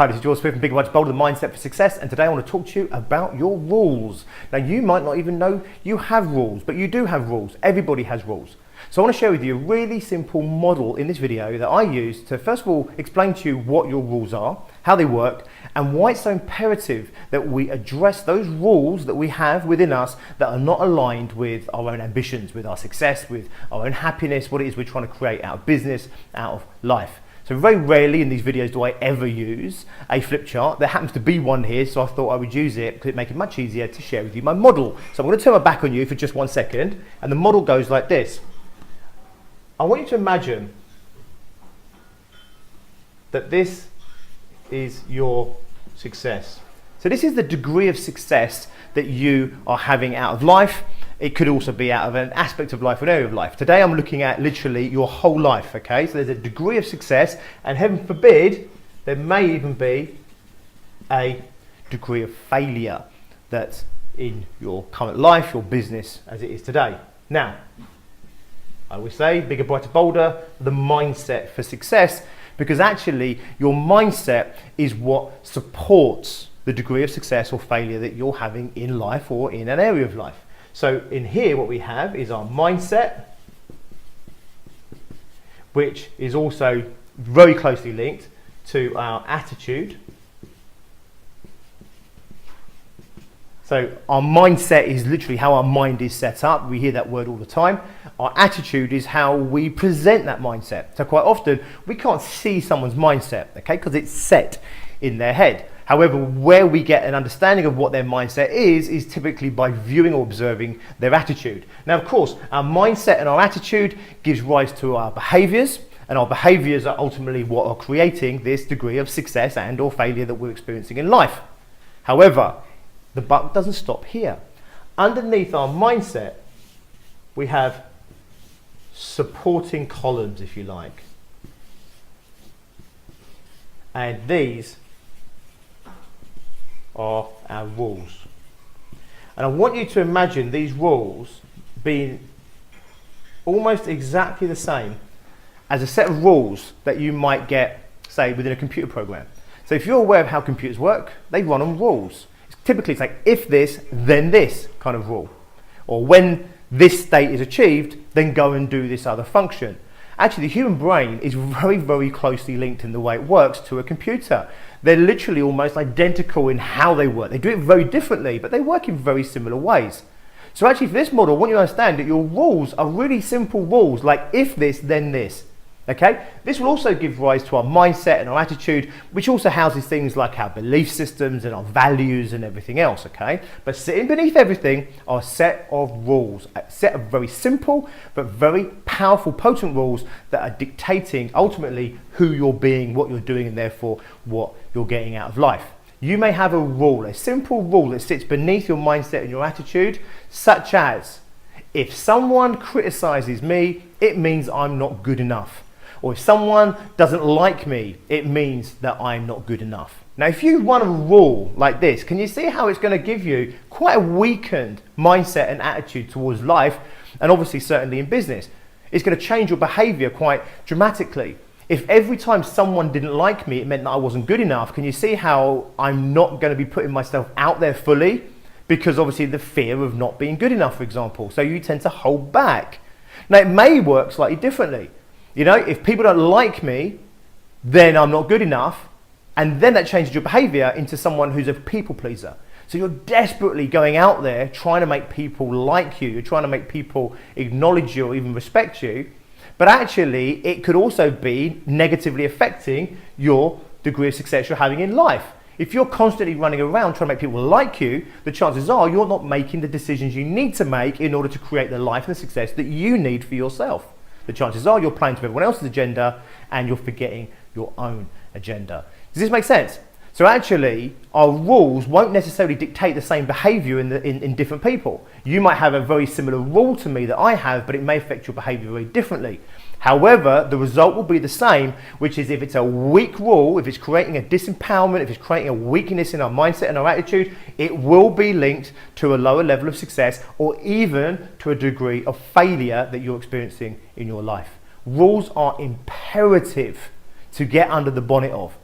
Hi, this is George Smith from Bigger, Much Bolder, the Mindset for Success, and today I want to talk to you about your rules. Now, you might not even know you have rules, but you do have rules. Everybody has rules. So I want to share with you a really simple model in this video that I use to first of all explain to you what your rules are, how they work, and why it's so imperative that we address those rules that we have within us that are not aligned with our own ambitions, with our success, with our own happiness, what it is we're trying to create out of business, out of life. So very rarely in these videos do I ever use a flip chart. There happens to be one here, so I thought I would use it because it makes it much easier to share with you my model. So I'm going to turn my back on you for just 1 second, and the model goes like this. I want you to imagine that this is your success. So this is the degree of success that you are having out of life. It could also be out of an aspect of life, an area of life. Today I'm looking at literally your whole life, okay? So there's a degree of success, and heaven forbid, there may even be a degree of failure that's in your current life, your business as it is today. Now, I always say, bigger, brighter, bolder, the mindset for success, because actually your mindset is what supports the degree of success or failure that you're having in life or in an area of life. So in here what we have is our mindset, which is also very closely linked to our attitude. So our mindset is literally how our mind is set up. We hear that word all the time. Our attitude is how we present that mindset. So quite often we can't see someone's mindset, okay, because it's set in their head. However, where we get an understanding of what their mindset is typically by viewing or observing their attitude. Now, of course, our mindset and our attitude gives rise to our behaviors, and our behaviors are ultimately what are creating this degree of success and or failure that we're experiencing in life. However, the buck doesn't stop here. Underneath our mindset, we have supporting columns, if you like. And these are our rules. And I want you to imagine these rules being almost exactly the same as a set of rules that you might get, say, within a computer program. So if you're aware of how computers work, they run on rules. Typically it's like if this, then this kind of rule. Or when this state is achieved, then go and do this other function. Actually, the human brain is very, very closely linked in the way it works to a computer. They're literally almost identical in how they work. They do it very differently, but they work in very similar ways. So actually, for this model, I want you to understand that your rules are really simple rules, like if this, then this. Okay? This will also give rise to our mindset and our attitude, which also houses things like our belief systems and our values and everything else, okay? But sitting beneath everything are a set of rules, a set of very simple but very powerful, potent rules that are dictating ultimately who you're being, what you're doing, and therefore what you're getting out of life. You may have a rule, a simple rule that sits beneath your mindset and your attitude, such as, if someone criticizes me, it means I'm not good enough. Or if someone doesn't like me, it means that I'm not good enough. Now, if you run a rule like this, can you see how it's going to give you quite a weakened mindset and attitude towards life, and obviously certainly in business? It's going to change your behavior quite dramatically. If every time someone didn't like me, it meant that I wasn't good enough, can you see how I'm not going to be putting myself out there fully? Because obviously the fear of not being good enough, for example. So you tend to hold back. Now, it may work slightly differently. You know, if people don't like me, then I'm not good enough. And then that changes your behavior into someone who's a people pleaser. So you're desperately going out there trying to make people like you. You're trying to make people acknowledge you or even respect you. But actually, it could also be negatively affecting your degree of success you're having in life. If you're constantly running around trying to make people like you, the chances are you're not making the decisions you need to make in order to create the life and the success that you need for yourself. The chances are you're playing to everyone else's agenda and you're forgetting your own agenda. Does this make sense? So actually, our rules won't necessarily dictate the same behavior in different people. You might have a very similar rule to me that I have, but it may affect your behavior very differently. However, the result will be the same, which is if it's a weak rule, if it's creating a disempowerment, if it's creating a weakness in our mindset and our attitude, it will be linked to a lower level of success or even to a degree of failure that you're experiencing in your life. Rules are imperative to get under the bonnet of.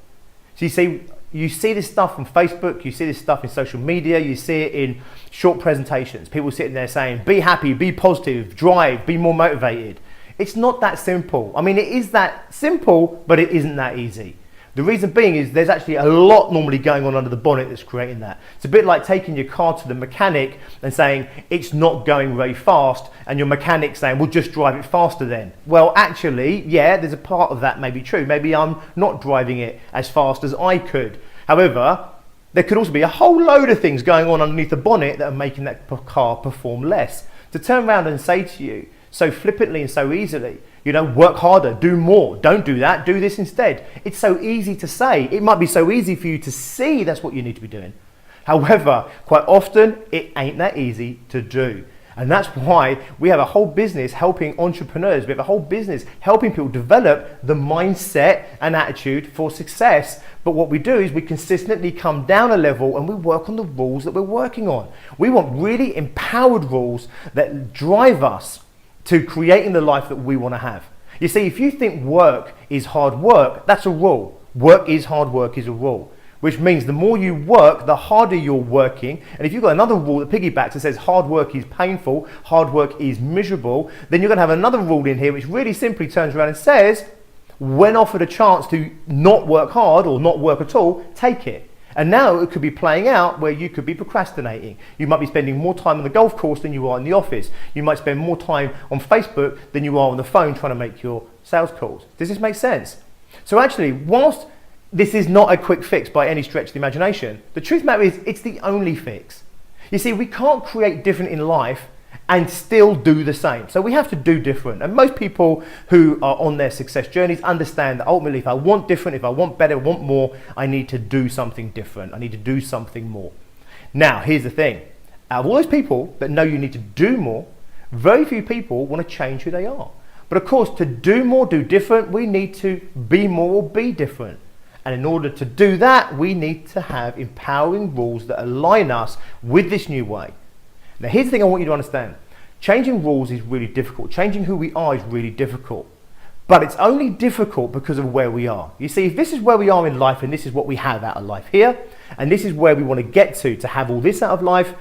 So you see, you see this stuff on Facebook, you see this stuff in social media, you see it in short presentations. People sitting there saying, be happy, be positive, drive, be more motivated. It's not that simple. I mean, it is that simple, but it isn't that easy. The reason being is there's actually a lot normally going on under the bonnet that's creating that. It's a bit like taking your car to the mechanic and saying it's not going very fast, and your mechanic saying, well, just drive it faster then. Well, actually, yeah, there's a part of that may be true. Maybe I'm not driving it as fast as I could. However, there could also be a whole load of things going on underneath the bonnet that are making that car perform less. To turn around and say to you so flippantly and so easily, you know, work harder, do more, don't do that, do this instead. It's so easy to say. It might be so easy for you to see that's what you need to be doing. However, quite often it ain't that easy to do. And that's why we have a whole business helping entrepreneurs. We have a whole business helping people develop the mindset and attitude for success. But what we do is we consistently come down a level and we work on the rules that we're working on. We want really empowered rules that drive us to creating the life that we want to have. You see, if you think work is hard work, that's a rule. Work is hard work is a rule, which means the more you work, the harder you're working. And if you've got another rule that piggybacks and says hard work is painful, hard work is miserable, then you're going to have another rule in here which really simply turns around and says, when offered a chance to not work hard or not work at all, take it. And now it could be playing out where you could be procrastinating. You might be spending more time on the golf course than you are in the office. You might spend more time on Facebook than you are on the phone trying to make your sales calls. Does this make sense? So actually, whilst this is not a quick fix by any stretch of the imagination, the truth of the matter is it's the only fix. You see, we can't create different in life and still do the same. So we have to do different. And most people who are on their success journeys understand that ultimately if I want different, if I want better, I want more, I need to do something different. I need to do something more. Now, here's the thing. Out of all those people that know you need to do more, very few people want to change who they are. But of course, to do more, do different, we need to be more or be different. And in order to do that, we need to have empowering rules that align us with this new way. Now, here's the thing I want you to understand. Changing rules is really difficult. Changing who we are is really difficult. But it's only difficult because of where we are. You see, if this is where we are in life and this is what we have out of life here, and this is where we want to get to have all this out of life,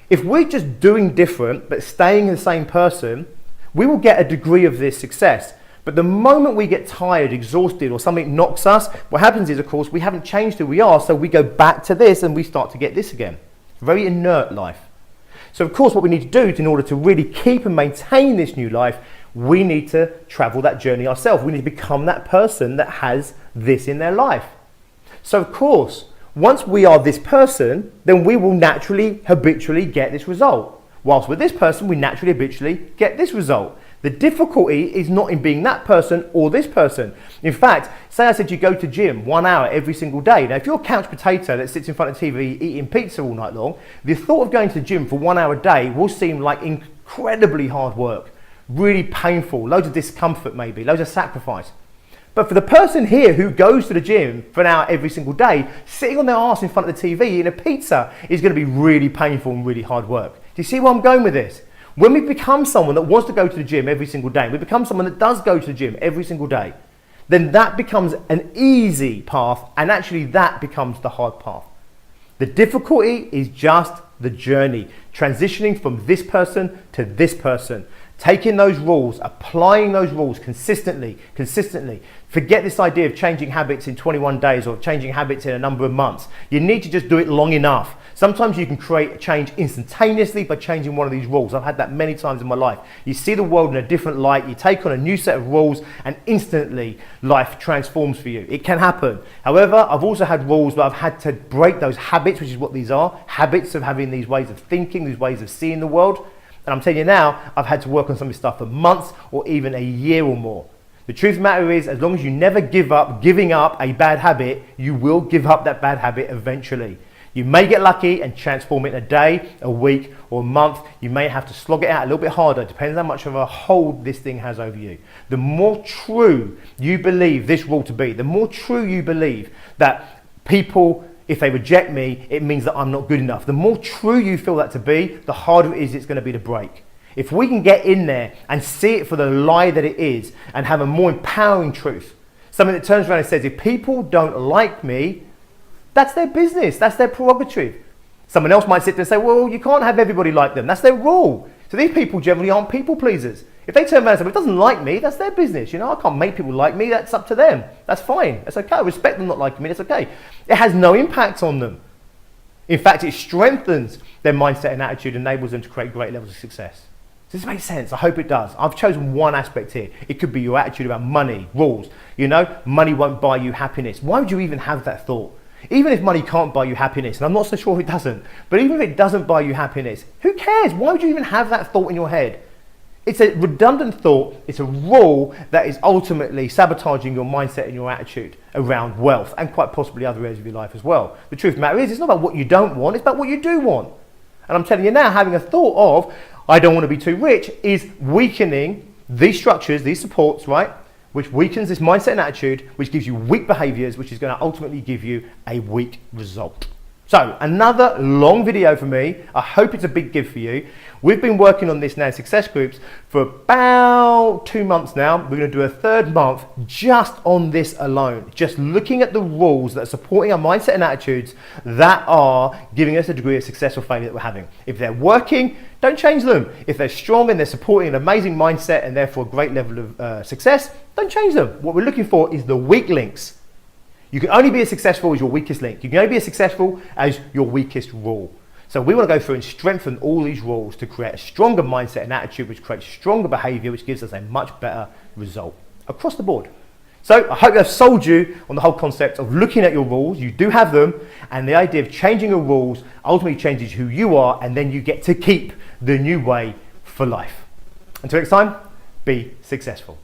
if we're just doing different but staying the same person, we will get a degree of this success. But the moment we get tired, exhausted, or something knocks us, what happens is, of course, we haven't changed who we are, so we go back to this and we start to get this again. Very inert life. So of course what we need to do in order to really keep and maintain this new life, we need to travel that journey ourselves. We need to become that person that has this in their life. So of course, once we are this person, then we will naturally, habitually get this result. Whilst with this person, we naturally, habitually get this result. The difficulty is not in being that person or this person. In fact, say I said you go to gym 1 hour every single day. Now, if you're a couch potato that sits in front of TV eating pizza all night long, the thought of going to the gym for 1 hour a day will seem like incredibly hard work, really painful, loads of discomfort maybe, loads of sacrifice. But for the person here who goes to the gym for an hour every single day, sitting on their arse in front of the TV eating a pizza is going to be really painful and really hard work. Do you see where I'm going with this? When we become someone that wants to go to the gym every single day, we become someone that does go to the gym every single day, then that becomes an easy path, and actually that becomes the hard path. The difficulty is just the journey, transitioning from this person to this person, taking those rules, applying those rules consistently. Forget this idea of changing habits in 21 days or changing habits in a number of months. You need to just do it long enough. Sometimes you can create a change instantaneously by changing one of these rules. I've had that many times in my life. You see the world in a different light, you take on a new set of rules, and instantly life transforms for you. It can happen. However, I've also had rules where I've had to break those habits, which is what these are, habits of having these ways of thinking, these ways of seeing the world. And I'm telling you now, I've had to work on some of this stuff for months or even a year or more. The truth of the matter is, as long as you never give up giving up a bad habit, you will give up that bad habit eventually. You may get lucky and transform it in a day, a week, or a month. You may have to slog it out a little bit harder. It depends how much of a hold this thing has over you. The more true you believe this rule to be, the more true you believe that people, if they reject me, it means that I'm not good enough. The more true you feel that to be, the harder it is it's going to be to break. If we can get in there and see it for the lie that it is and have a more empowering truth, something that turns around and says, if people don't like me, That's their business. That's their prerogative. Someone else might sit there and say, well, you can't have everybody like them. That's their rule. So these people generally aren't people pleasers. If they turn around and say, well, it doesn't like me, that's their business. You know, I can't make people like me. That's up to them. That's fine. That's okay. I respect them not liking me. That's okay. It has no impact on them. In fact, it strengthens their mindset and attitude, enables them to create great levels of success. Does this make sense? I hope it does. I've chosen one aspect here. It could be your attitude about money, rules. You know, money won't buy you happiness. Why would you even have that thought? Even if money can't buy you happiness, and I'm not so sure it doesn't, but even if it doesn't buy you happiness, who cares? Why would you even have that thought in your head? It's a redundant thought. It's a rule that is ultimately sabotaging your mindset and your attitude around wealth and quite possibly other areas of your life as well. The truth of the matter is, it's not about what you don't want, it's about what you do want. And I'm telling you now, having a thought of, I don't want to be too rich, is weakening these structures, these supports, right? Which weakens this mindset and attitude, which gives you weak behaviors, which is going to ultimately give you a weak result. So, another long video for me. I hope it's a big gift for you. We've been working on this now in success groups for about 2 months now. We're going to do a third month just on this alone. Just looking at the rules that are supporting our mindset and attitudes that are giving us a degree of success or failure that we're having. If they're working, don't change them. If they're strong and they're supporting an amazing mindset and therefore a great level of success, don't change them. What we're looking for is the weak links. You can only be as successful as your weakest link. You can only be as successful as your weakest rule. So we want to go through and strengthen all these rules to create a stronger mindset and attitude, which creates stronger behavior, which gives us a much better result across the board. So I hope I've sold you on the whole concept of looking at your rules. You do have them, and the idea of changing your rules ultimately changes who you are, and then you get to keep the new way for life. Until next time, be successful.